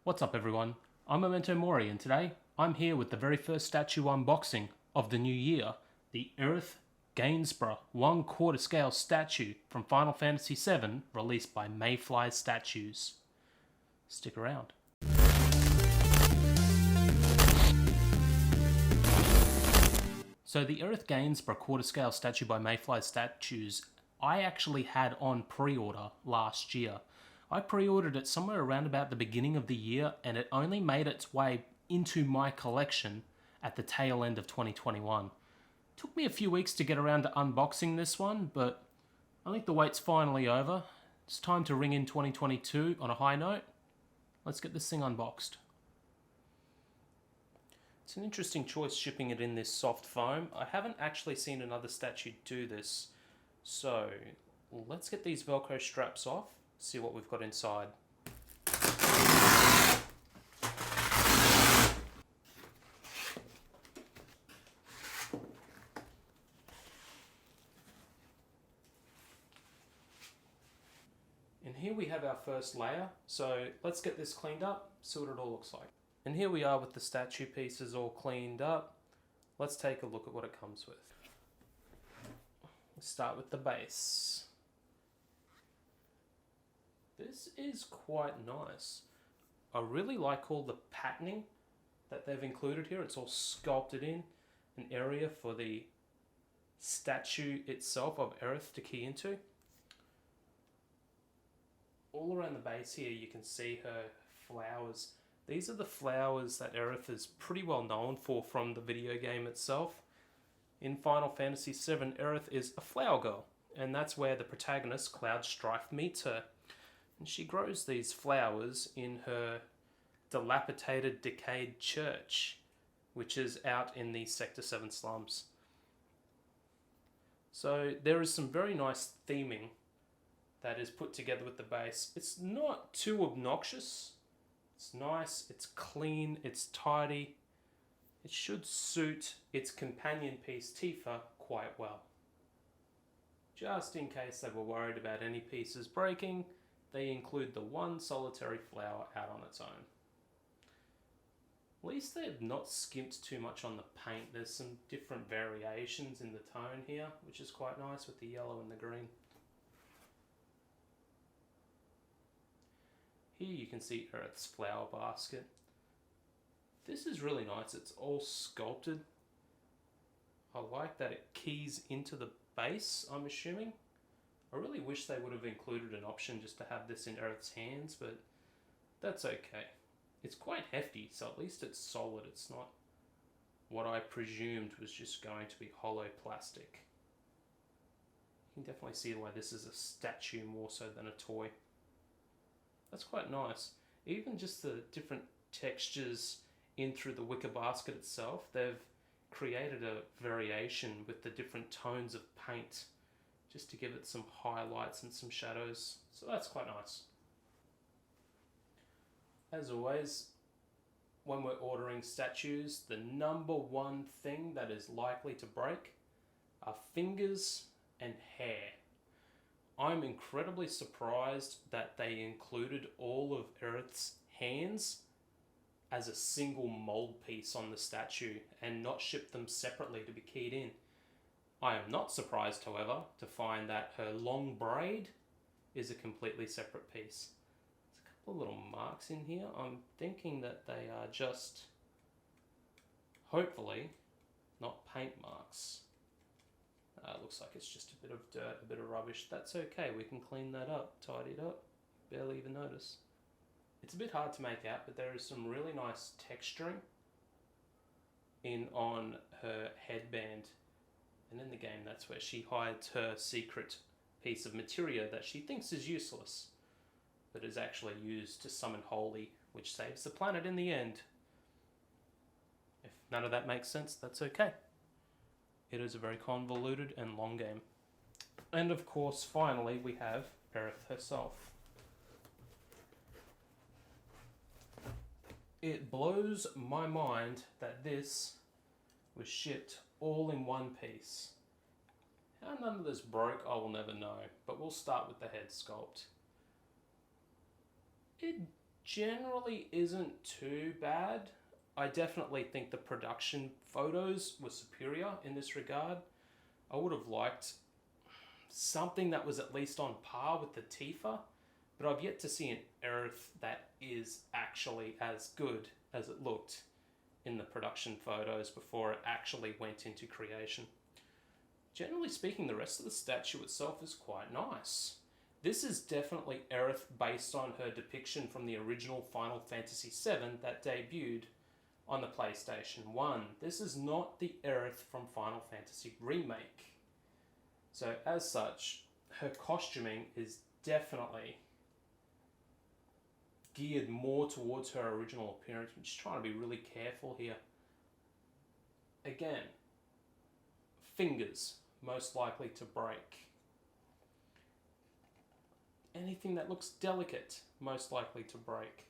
What's up everyone, I'm Memento Mori and today I'm here with the very first statue unboxing of the new year, the Aerith Gainsborough 1/4 scale statue from Final Fantasy VII released by Mayflies Statues. Stick around. So the Aerith Gainsborough 1/4 scale statue by Mayflies Statues I actually had on pre-order last year. I pre-ordered it somewhere around about the beginning of the year and it only made its way into my collection at the tail end of 2021. Took me a few weeks to get around to unboxing this one, but I think the wait's finally over. It's time to ring in 2022 on a high note. Let's get this thing unboxed. It's an interesting choice shipping it in this soft foam. I haven't actually seen another statue do this. So let's get these Velcro straps off, see what we've got inside. And here we have our first layer, so let's get this cleaned up, see what it all looks like. And here we are with the statue pieces all cleaned up. Let's take a look at what it comes with. Let's start with the base. This is quite nice. I really like all the patterning that they've included here. It's all sculpted in an area for the statue itself of Aerith to key into. All around the base here you can see her flowers. These are the flowers that Aerith is pretty well known for from the video game itself. In Final Fantasy VII, Aerith is a flower girl, and that's where the protagonist, Cloud Strife, meets her. And she grows these flowers in her dilapidated, decayed church, which is out in the Sector 7 slums. So there is some very nice theming that is put together with the base. It's not too obnoxious. It's nice, it's clean, it's tidy. It should suit its companion piece Tifa quite well. Just in case they were worried about any pieces breaking, they include the one solitary flower out on its own. At least they've not skimped too much on the paint. There's some different variations in the tone here, which is quite nice with the yellow and the green. Here you can see Aerith's flower basket. This is really nice. It's all sculpted. I like that it keys into the base, I'm assuming. I really wish they would have included an option just to have this in Aerith's hands, but that's okay. It's quite hefty, so at least it's solid. It's not what I presumed was just going to be hollow plastic. You can definitely see why this is a statue more so than a toy. That's quite nice. Even just the different textures in through the wicker basket itself, they've created a variation with the different tones of paint just to give it some highlights and some shadows, so that's quite nice. As always, when we're ordering statues, the number one thing that is likely to break are fingers and hair. I'm incredibly surprised that they included all of Aerith's hands as a single mold piece on the statue and not ship them separately to be keyed in. I am not surprised, however, to find that her long braid is a completely separate piece. There's a couple of little marks in here. I'm thinking that they are just, hopefully, not paint marks. Looks like it's just a bit of dirt, a bit of rubbish. That's okay, we can clean that up, tidy it up, barely even notice. It's a bit hard to make out, but there is some really nice texturing in on her headband. And in the game, that's where she hides her secret piece of materia that she thinks is useless, but is actually used to summon Holy, which saves the planet in the end. If none of that makes sense, that's okay. It is a very convoluted and long game. And of course, finally, we have Aerith herself. It blows my mind that this was shipped all in one piece. How none of this broke, I will never know, but we'll start with the head sculpt. It generally isn't too bad. I definitely think the production photos were superior in this regard. I would have liked something that was at least on par with the Tifa, but I've yet to see an Aerith that is actually as good as it looked in the production photos before it actually went into creation. Generally speaking, the rest of the statue itself is quite nice. This is definitely Aerith based on her depiction from the original Final Fantasy VII that debuted on the PlayStation 1. This is not the Aerith from Final Fantasy Remake. So as such, her costuming is definitely geared more towards her original appearance. I'm just trying to be really careful here. Again, fingers most likely to break. Anything that looks delicate most likely to break.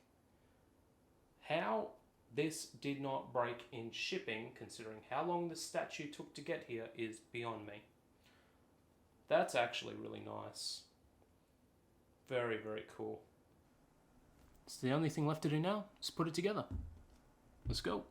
How this did not break in shipping, considering how long the statue took to get here, is beyond me. That's actually really nice. Very, very cool. So the only thing left to do now is put it together. Let's go.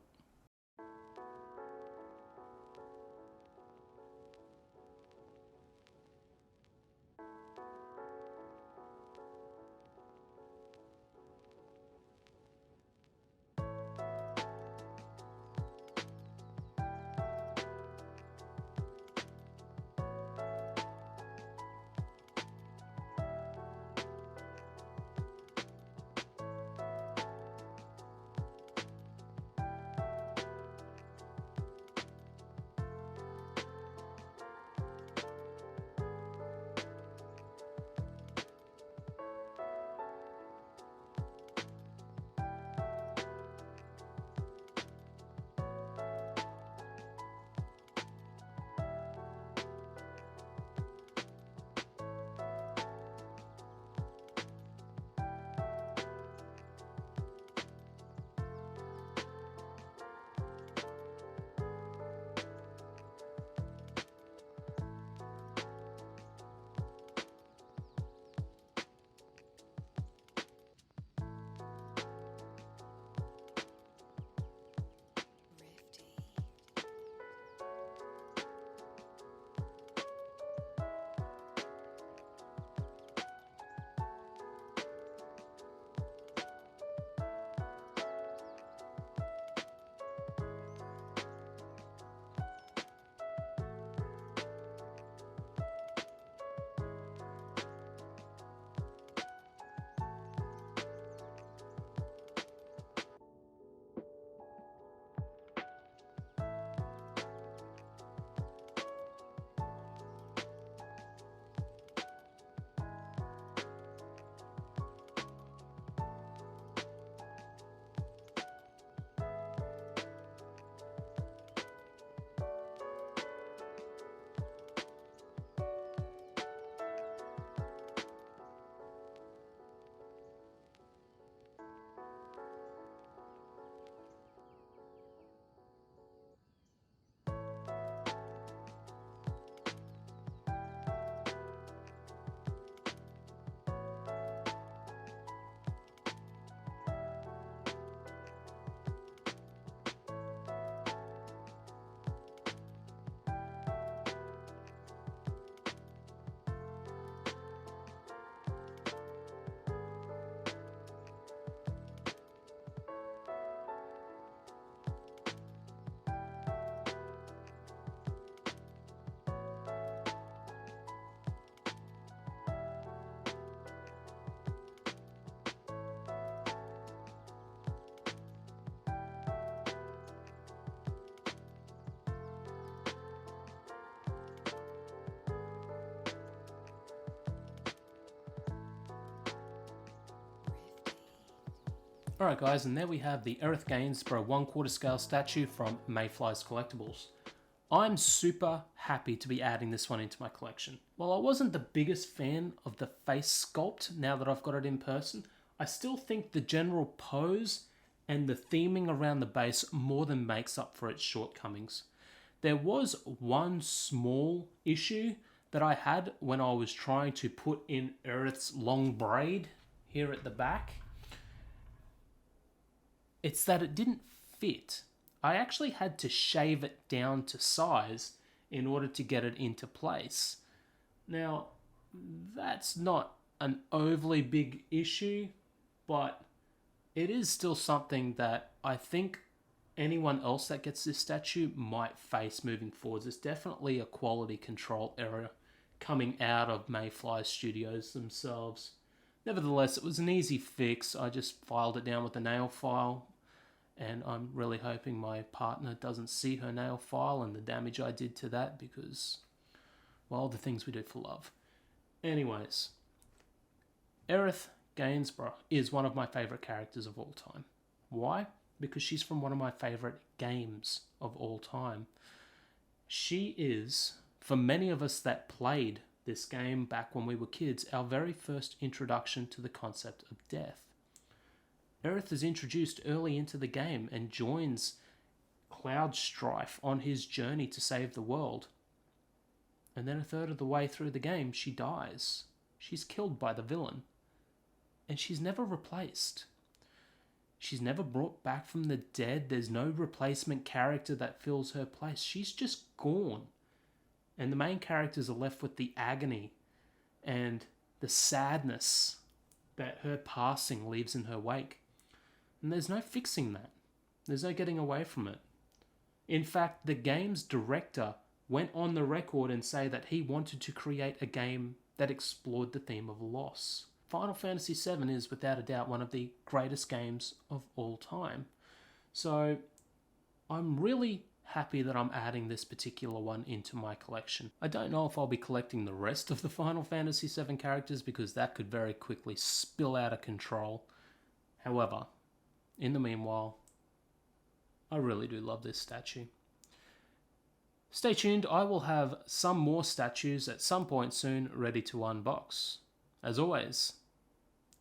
Alright guys, and there we have the Aerith Gainsborough 1/4 scale statue from Mayflies Collectibles. I'm super happy to be adding this one into my collection. While I wasn't the biggest fan of the face sculpt now that I've got it in person, I still think the general pose and the theming around the base more than makes up for its shortcomings. There was one small issue that I had when I was trying to put in Aerith's long braid here at the back. It's that it didn't fit. I actually had to shave it down to size in order to get it into place. Now, that's not an overly big issue, but it is still something that I think anyone else that gets this statue might face moving forwards. It's definitely a quality control error coming out of Mayflies Studios themselves. Nevertheless, it was an easy fix. I just filed it down with a nail file, and I'm really hoping my partner doesn't see her nail file and the damage I did to that because, well, the things we do for love. Anyways, Aerith Gainsborough is one of my favourite characters of all time. Why? Because she's from one of my favourite games of all time. She is, for many of us that played this game back when we were kids, our very first introduction to the concept of death. Aerith is introduced early into the game and joins Cloud Strife on his journey to save the world. And then a third of the way through the game, she dies. She's killed by the villain. And she's never replaced. She's never brought back from the dead. There's no replacement character that fills her place. She's just gone. And the main characters are left with the agony and the sadness that her passing leaves in her wake. And there's no fixing that. There's no getting away from it. In fact, the game's director went on the record and say that he wanted to create a game that explored the theme of loss. Final Fantasy VII is without a doubt one of the greatest games of all time. So I'm really happy that I'm adding this particular one into my collection. I don't know if I'll be collecting the rest of the Final Fantasy VII characters because that could very quickly spill out of control. However, in the meanwhile, I really do love this statue. Stay tuned, I will have some more statues at some point soon ready to unbox. As always,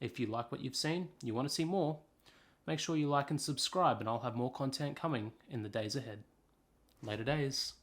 if you like what you've seen, you want to see more, make sure you like and subscribe and I'll have more content coming in the days ahead. Later days.